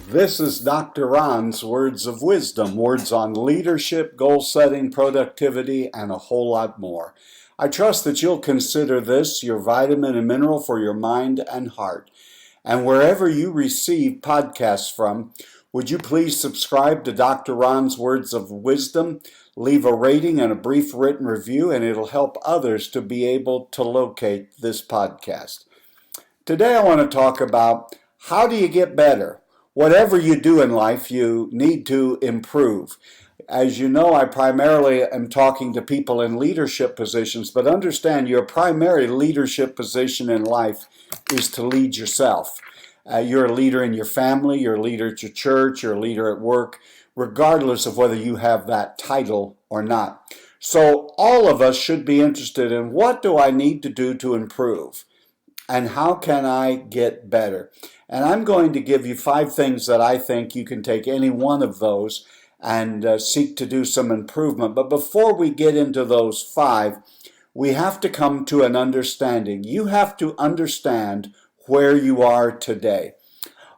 This is Dr. Ron's Words of Wisdom, words on leadership, goal setting, productivity, and a whole lot more. I trust that you'll consider this your vitamin and mineral for your mind and heart. And wherever you receive podcasts from, would you please subscribe to Dr. Ron's Words of Wisdom, leave a rating and a brief written review, and it'll help others to be able to locate this podcast. Today I want to talk about how do you get better? Whatever you do in life, you need to improve. As you know, I primarily am talking to people in leadership positions, but understand your primary leadership position in life is to lead yourself. You're a leader in your family, you're a leader at your church, you're a leader at work, regardless of whether you have that title or not. So all of us should be interested in what do I need to do to improve? And how can I get better? And I'm going to give you 5 things that I think you can take any one of those and seek to do some improvement. But before we get into those 5, we have to come to an understanding. You have to understand where you are today.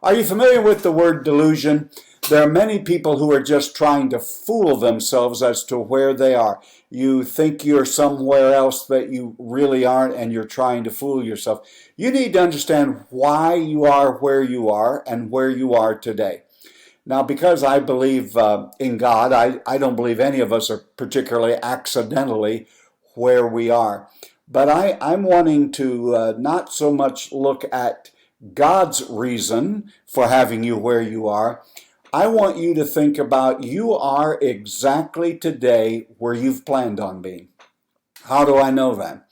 Are you familiar with the word delusion? There are many people who are just trying to fool themselves as to where they are. You think you're somewhere else that you really aren't, and you're trying to fool yourself. You need to understand why you are where you are and where you are today. Now, because I believe in God, I don't believe any of us are particularly accidentally where we are. But I'm wanting to not so much look at God's reason for having you where you are. I want you to think about you are exactly today where you've planned on being. How do I know that?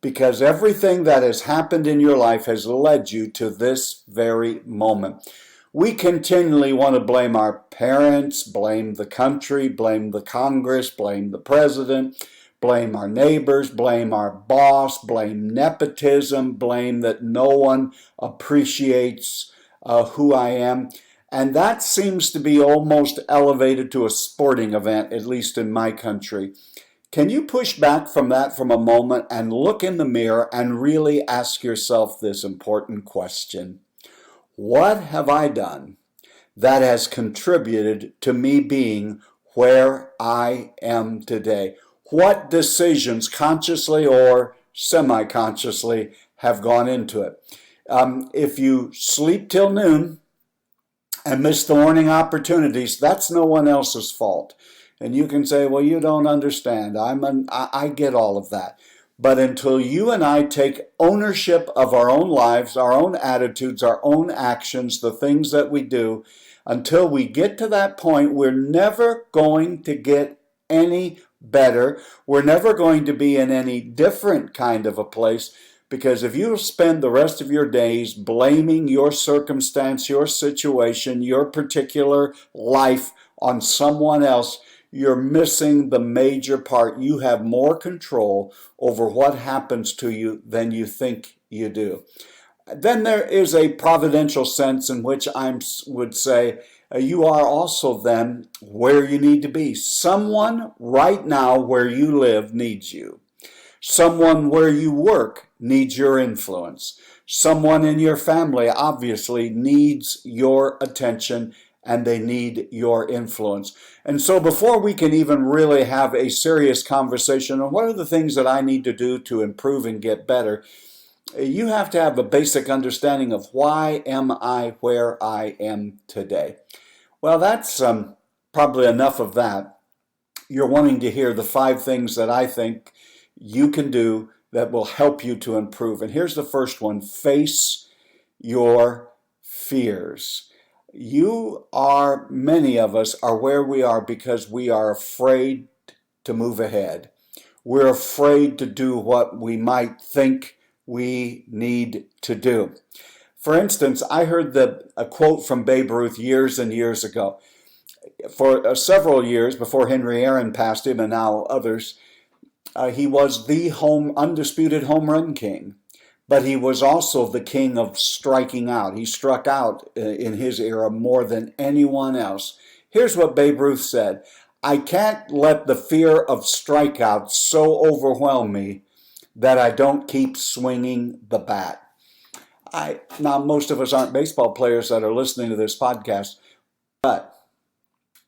Because everything that has happened in your life has led you to this very moment. We continually want to blame our parents, blame the country, blame the Congress, blame the president, blame our neighbors, blame our boss, blame nepotism, blame that no one appreciates who I am. And that seems to be almost elevated to a sporting event, at least in my country. Can you push back from that from a moment and look in the mirror and really ask yourself this important question? What have I done that has contributed to me being where I am today? What decisions, consciously or semi-consciously, have gone into it? If you sleep till noon and miss the morning opportunities, that's no one else's fault. And you can say, well, you don't understand. I get all of that. But until you and I take ownership of our own lives, our own attitudes, our own actions, the things that we do, until we get to that point, we're never going to get any better. We're never going to be in any different kind of a place. Because if you spend the rest of your days blaming your circumstance, your situation, your particular life on someone else, you're missing the major part. You have more control over what happens to you than you think you do. Then there is a providential sense in which I would say you are also then where you need to be. Someone right now where you live needs you. Someone where you work needs your influence. Someone in your family obviously needs your attention and they need your influence. And so before we can even really have a serious conversation on what are the things that I need to do to improve and get better, you have to have a basic understanding of why am I where I am today. Well, that's probably enough of that. You're wanting to hear the 5 things that I think you can do that will help you to improve. And here's the first one: face your fears. Many of us are where we are because we are afraid to move ahead. We're afraid to do what we might think we need to do. For instance, I heard a quote from Babe Ruth years and years ago. For several years before Henry Aaron passed him and now others, he was the undisputed home run king, but he was also the king of striking out. He struck out in his era more than anyone else. Here's what Babe Ruth said: I can't let the fear of strikeouts so overwhelm me that I don't keep swinging the bat. Now, most of us aren't baseball players that are listening to this podcast, But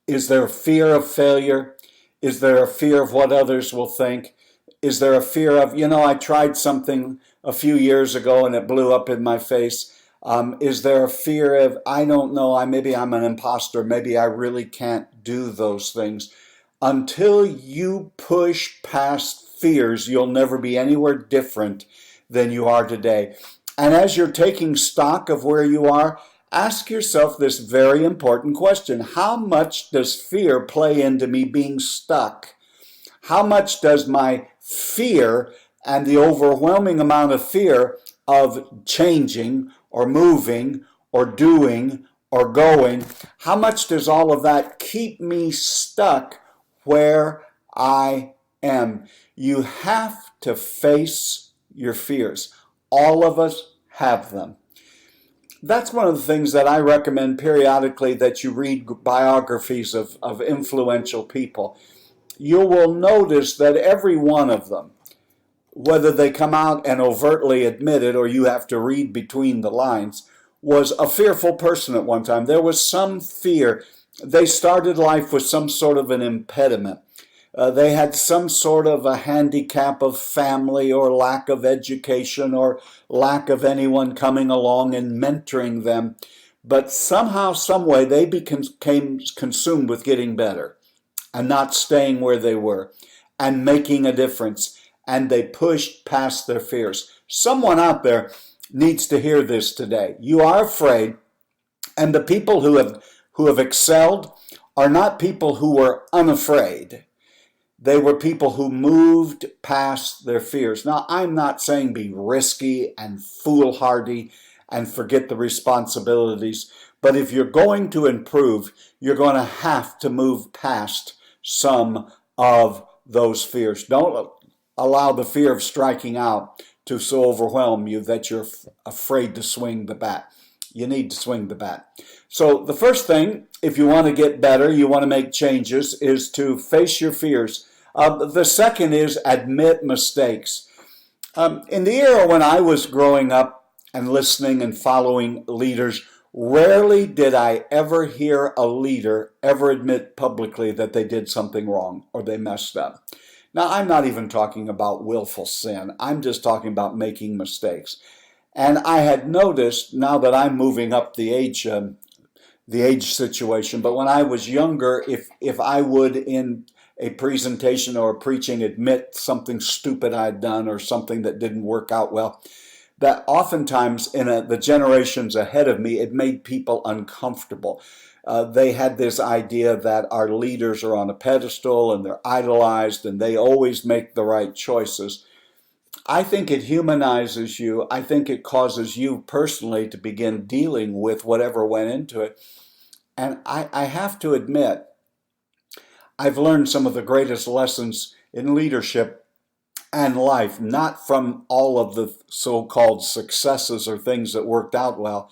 is there a fear of failure? Is there a fear of what others will think? Is there a fear of, I tried something a few years ago and it blew up in my face? Is there a fear of, I don't know, maybe I'm an imposter, maybe I really can't do those things? Until you push past fears, you'll never be anywhere different than you are today. And as you're taking stock of where you are, ask yourself this very important question. How much does fear play into me being stuck? How much does my fear and the overwhelming amount of fear of changing or moving or doing or going, how much does all of that keep me stuck where I am? You have to face your fears. All of us have them. That's one of the things that I recommend periodically, that you read biographies of influential people. You will notice that every one of them, whether they come out and overtly admit it or you have to read between the lines, was a fearful person at one time. There was some fear. They started life with some sort of an impediment. They had some sort of a handicap of family or lack of education or lack of anyone coming along and mentoring them. But somehow, some way, they became consumed with getting better and not staying where they were and making a difference. And they pushed past their fears. Someone out there needs to hear this today. You are afraid, and the people who have excelled are not people who were unafraid. They were people who moved past their fears. Now, I'm not saying be risky and foolhardy and forget the responsibilities, but if you're going to improve, you're going to have to move past some of those fears. Don't allow the fear of striking out to so overwhelm you that you're afraid to swing the bat. You need to swing the bat. So the first thing, if you want to get better, you want to make changes, is to face your fears. The second is admit mistakes. In the era when I was growing up and listening and following leaders, rarely did I ever hear a leader ever admit publicly that they did something wrong or they messed up. Now, I'm not even talking about willful sin. I'm just talking about making mistakes. And I had noticed, now that I'm moving up the age situation, but when I was younger, if I would in a presentation or a preaching admit something stupid I'd done or something that didn't work out well, that oftentimes in the generations ahead of me, it made people uncomfortable. They had this idea that our leaders are on a pedestal and they're idolized and they always make the right choices. I think it humanizes you. I think it causes you personally to begin dealing with whatever went into it. And I have to admit, I've learned some of the greatest lessons in leadership and life, not from all of the so-called successes or things that worked out well.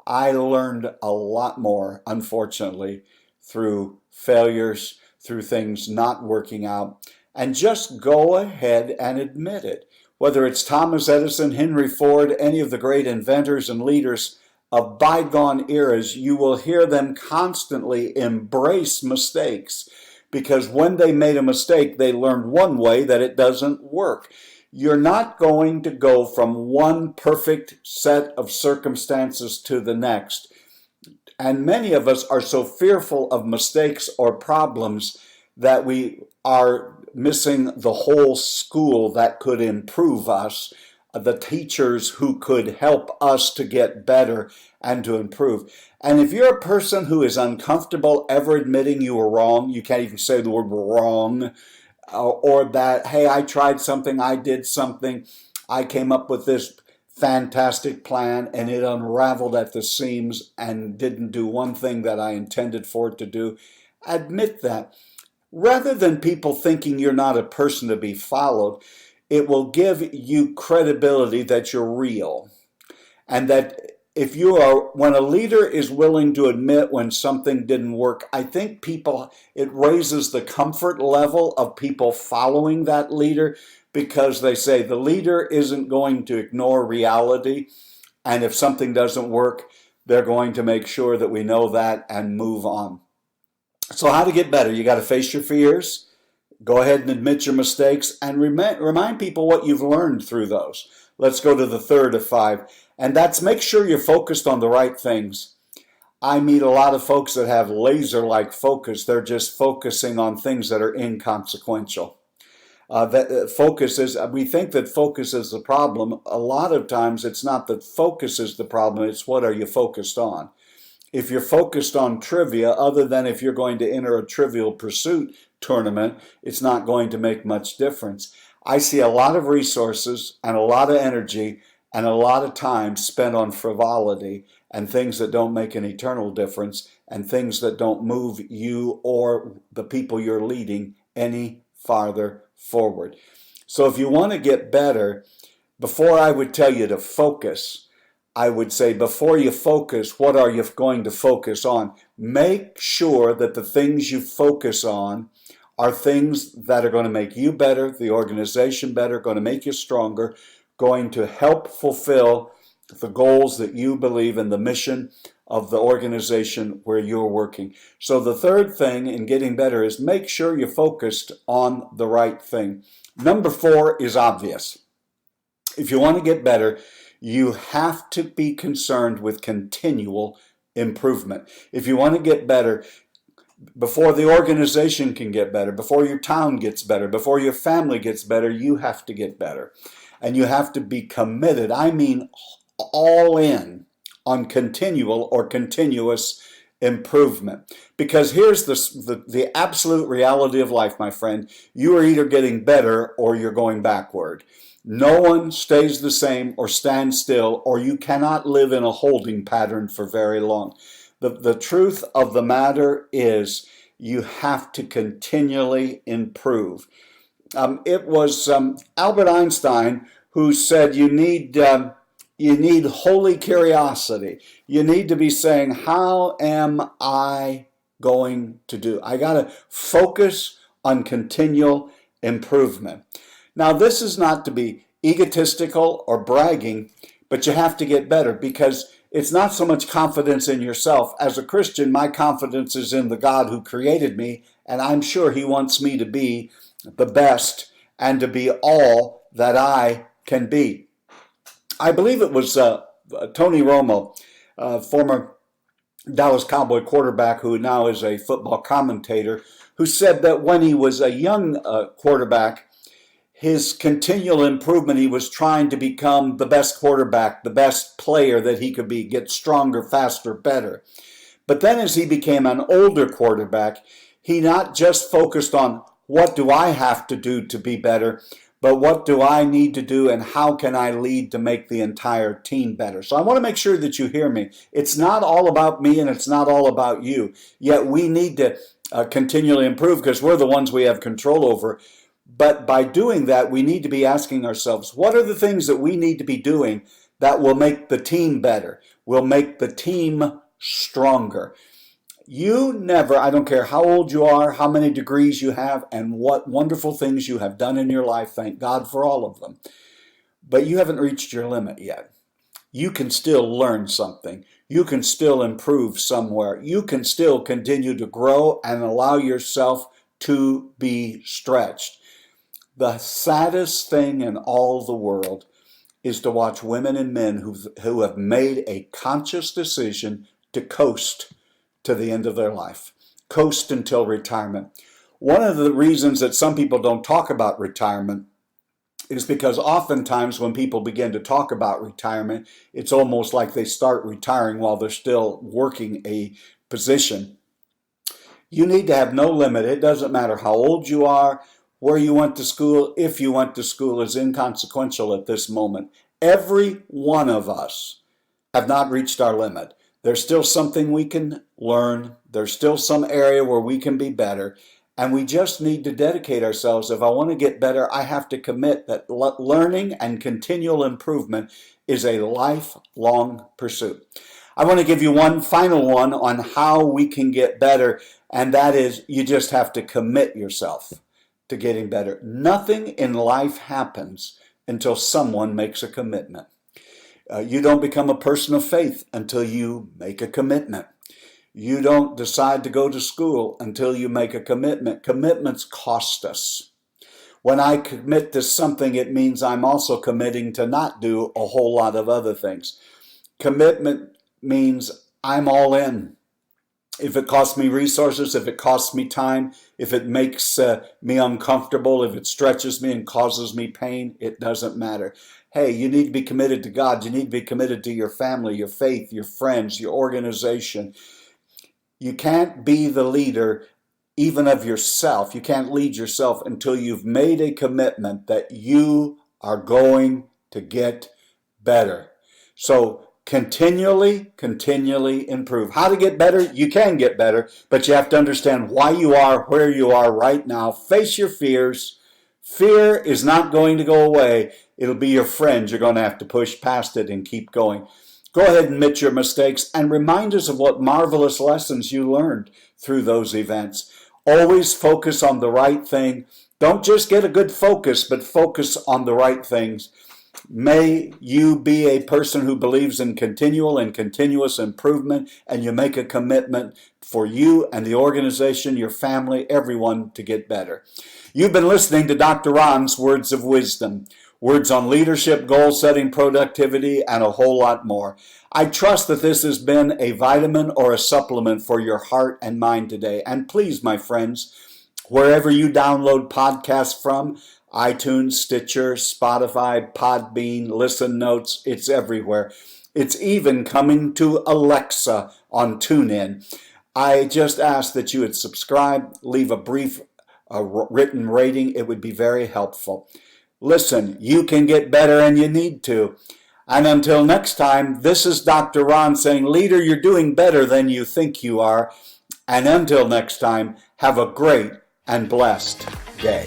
I learned a lot more, unfortunately, through failures, through things not working out. And just go ahead and admit it. Whether it's Thomas Edison, Henry Ford, any of the great inventors and leaders of bygone eras, you will hear them constantly embrace mistakes. Because when they made a mistake, they learned one way that it doesn't work. You're not going to go from one perfect set of circumstances to the next. And many of us are so fearful of mistakes or problems that we are missing the whole school that could improve us, the teachers who could help us to get better and to improve. And if you're a person who is uncomfortable ever admitting you were wrong, you can't even say the word wrong, or that, hey, I tried something, I did something, I came up with this fantastic plan and it unraveled at the seams and didn't do one thing that I intended for it to do, admit that. Rather than people thinking you're not a person to be followed, it will give you credibility that you're real. And that if you are, when a leader is willing to admit when something didn't work, I think it raises the comfort level of people following that leader, because they say the leader isn't going to ignore reality. And if something doesn't work, they're going to make sure that we know that and move on. So how to get better? You got to face your fears. Go ahead and admit your mistakes and remind people what you've learned through those. Let's go to the third of 5, and that's make sure you're focused on the right things. I meet a lot of folks that have laser-like focus. They're just focusing on things that are inconsequential. We think that focus is the problem. A lot of times it's not that focus is the problem, it's what are you focused on. If you're focused on trivia, other than if you're going to enter a Trivial Pursuit tournament, it's not going to make much difference. I see a lot of resources and a lot of energy and a lot of time spent on frivolity and things that don't make an eternal difference and things that don't move you or the people you're leading any farther forward. So if you want to get better, before I would tell you to focus, I would say before you focus, what are you going to focus on? Make sure that the things you focus on are things that are going to make you better, the organization better, going to make you stronger, going to help fulfill the goals that you believe in, the mission of the organization where you're working. So the third thing in getting better is make sure you're focused on the right thing. Number 4 is obvious. If you want to get better, you have to be concerned with continual improvement. If you want to get better, before the organization can get better, before your town gets better, before your family gets better, you have to get better. And you have to be committed, I mean all in, on continual or continuous improvement. Because here's the absolute reality of life, my friend. You are either getting better or you're going backward. No one stays the same or stands still, or you cannot live in a holding pattern for very long. The truth of the matter is you have to continually improve. It was Albert Einstein who said you need holy curiosity. You need to be saying, how am I going to do? I got to focus on continual improvement. Now, this is not to be egotistical or bragging, but you have to get better because it's not so much confidence in yourself. As a Christian, my confidence is in the God who created me, and I'm sure He wants me to be the best and to be all that I can be. I believe it was Tony Romo, former Dallas Cowboy quarterback who now is a football commentator, who said that when he was a young quarterback, his continual improvement, he was trying to become the best quarterback, the best player that he could be, get stronger, faster, better. But then as he became an older quarterback, he not just focused on what do I have to do to be better, but what do I need to do and how can I lead to make the entire team better? So I want to make sure that you hear me. It's not all about me and it's not all about you. Yet we need to continually improve because we're the ones we have control over. But by doing that, we need to be asking ourselves, what are the things that we need to be doing that will make the team better, will make the team stronger? You never, I don't care how old you are, how many degrees you have, and what wonderful things you have done in your life, thank God for all of them. But you haven't reached your limit yet. You can still learn something. You can still improve somewhere. You can still continue to grow and allow yourself to be stretched. The saddest thing in all the world is to watch women and men who have made a conscious decision to coast to the end of their life, coast until retirement. One of the reasons that some people don't talk about retirement is because oftentimes when people begin to talk about retirement, it's almost like they start retiring while they're still working a position. You need to have no limit. It doesn't matter how old you are, where you went to school, if you went to school is inconsequential at this moment. Every one of us have not reached our limit. There's still something we can learn. There's still some area where we can be better. And we just need to dedicate ourselves. If I want to get better, I have to commit that learning and continual improvement is a lifelong pursuit. I want to give you one final one on how we can get better, and that is you just have to commit yourself to getting better. Nothing in life happens until someone makes a commitment. You don't become a person of faith until you make a commitment. You don't decide to go to school until you make a commitment. Commitments cost us. When I commit to something, it means I'm also committing to not do a whole lot of other things. Commitment means I'm all in. If it costs me resources, if it costs me time, if it makes me uncomfortable, if it stretches me and causes me pain, it doesn't matter. Hey, you need to be committed to God. You need to be committed to your family, your faith, your friends, your organization. You can't be the leader even of yourself. You can't lead yourself until you've made a commitment that you are going to get better. So continually improve. How to get better? You can get better, but you have to understand why you are where you are right now. Face your fears. Fear is not going to go away. It'll be your friend. You're going to have to push past it and keep going. Go ahead and admit your mistakes and remind us of what marvelous lessons you learned through those events. Always focus on the right thing. Don't just get a good focus, but focus on the right things. May you be a person who believes in continual and continuous improvement, and you make a commitment for you and the organization, your family, everyone to get better. You've been listening to Dr. Ron's Words of Wisdom. Words on leadership, goal setting, productivity, and a whole lot more. I trust that this has been a vitamin or a supplement for your heart and mind today. And please, my friends, wherever you download podcasts from, iTunes, Stitcher, Spotify, Podbean, Listen Notes, it's everywhere. It's even coming to Alexa on TuneIn. I just ask that you would subscribe, leave a brief written rating. It would be very helpful. Listen, you can get better and you need to. And until next time, this is Dr. Ron saying, leader, you're doing better than you think you are. And until next time, have a great and blessed day.